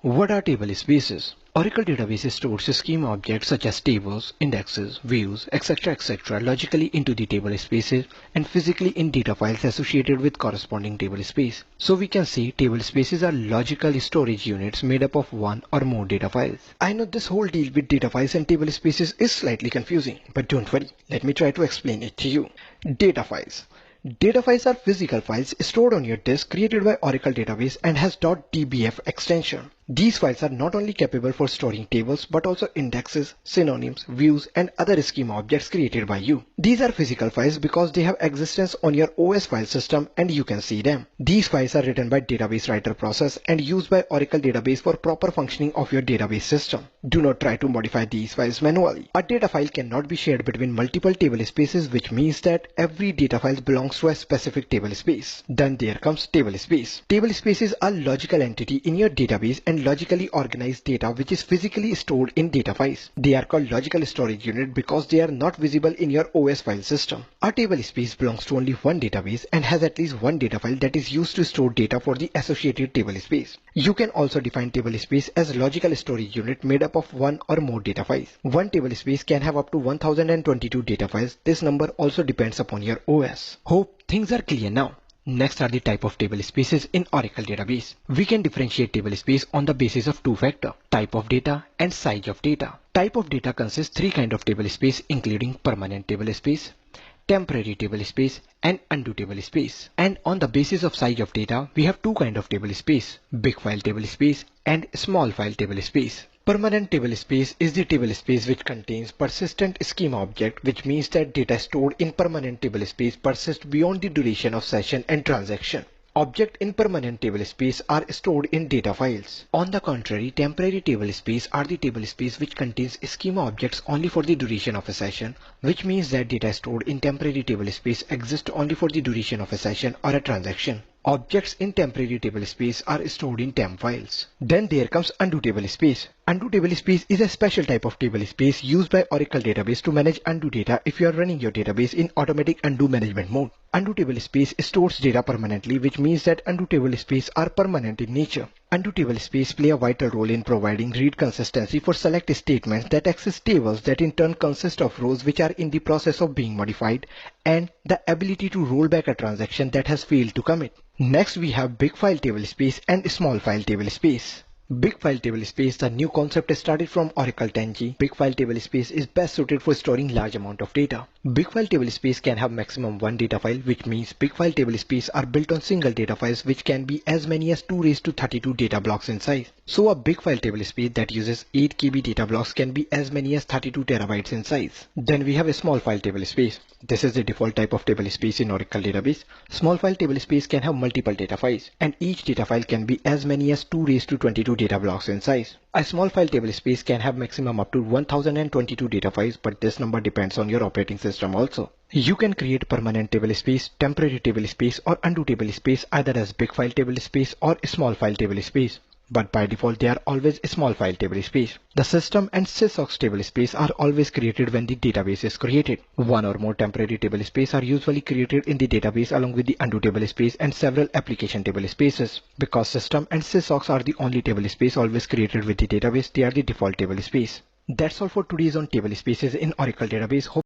What are table spaces? Oracle database stores schema objects such as tables, indexes, views, etc. logically into the table spaces and physically in data files associated with corresponding table space. So we can see table spaces are logical storage units made up of one or more data files. I know this whole deal with data files and table spaces is slightly confusing, but don't worry, let me try to explain it to you. Data files. Data files are physical files stored on your disk created by Oracle database and has .dbf extension. These files are not only capable for storing tables but also indexes, synonyms, views and other schema objects created by you. These are physical files because they have existence on your OS file system and you can see them. These files are written by database writer process and used by Oracle database for proper functioning of your database system. Do not try to modify these files manually. A data file cannot be shared between multiple table spaces, which means that every data file belongs to a specific table space. Then there comes table space. Table spaces are logical entity in your database and logically organized data which is physically stored in data files. They are called logical storage unit because they are not visible in your OS file system. A table space belongs to only one database and has at least one data file that is used to store data for the associated table space. You can also define table space as logical storage unit made up of one or more data files. One table space can have up to 1022 data files. This number also depends upon your OS. Hope things are clear now. Next are the type of table spaces in Oracle database. We can differentiate table space on the basis of two factors: type of data and size of data. Type of data consists three kinds of table space, including permanent table space, temporary table space and undo table space. And on the basis of size of data, we have two kinds of table space: big file table space and small file table space. Permanent table space is the table space which contains persistent schema object, which means that data stored in permanent table space persists beyond the duration of session and transaction. Objects in permanent table space are stored in data files. On the contrary, temporary table space are the table space which contains schema objects only for the duration of a session, which means that data stored in temporary table space exists only for the duration of a session or a transaction. Objects in temporary table space are stored in temp files. Then there comes undo table space. Undo table space is a special type of table space used by Oracle database to manage undo data if you are running your database in automatic undo management mode. Undo table space stores data permanently, which means that undo table space are permanent in nature. Undo table space play a vital role in providing read consistency for select statements that access tables that in turn consist of rows which are in the process of being modified, and the ability to roll back a transaction that has failed to commit. Next we have big file table space and small file table space. Big file table space, the new concept started from Oracle 10G. Big file table space is best suited for storing large amount of data. Big file table space can have maximum one data file, which means big file table space are built on single data files which can be as many as 2 raised to 32 data blocks in size. So a big file table space that uses 8 KB data blocks can be as many as 32 terabytes in size. Then we have a small file table space. This is the default type of table space in Oracle database. Small file table space can have multiple data files, and each data file can be as many as 2 raised to 22 data blocks in size. A small file table space can have maximum up to 1022 data files, but this number depends on your operating system also. You can create permanent table space, temporary table space or undo table space either as big file table space or small file table space. But by default they are always a small file table space. The system and sysocs table space are always created when the database is created. One or more temporary table space are usually created in the database along with the undo table space and several application table spaces. Because system and sysocs are the only table space always created with the database, they are the default table space. That's all for today's on table spaces in Oracle database. Hope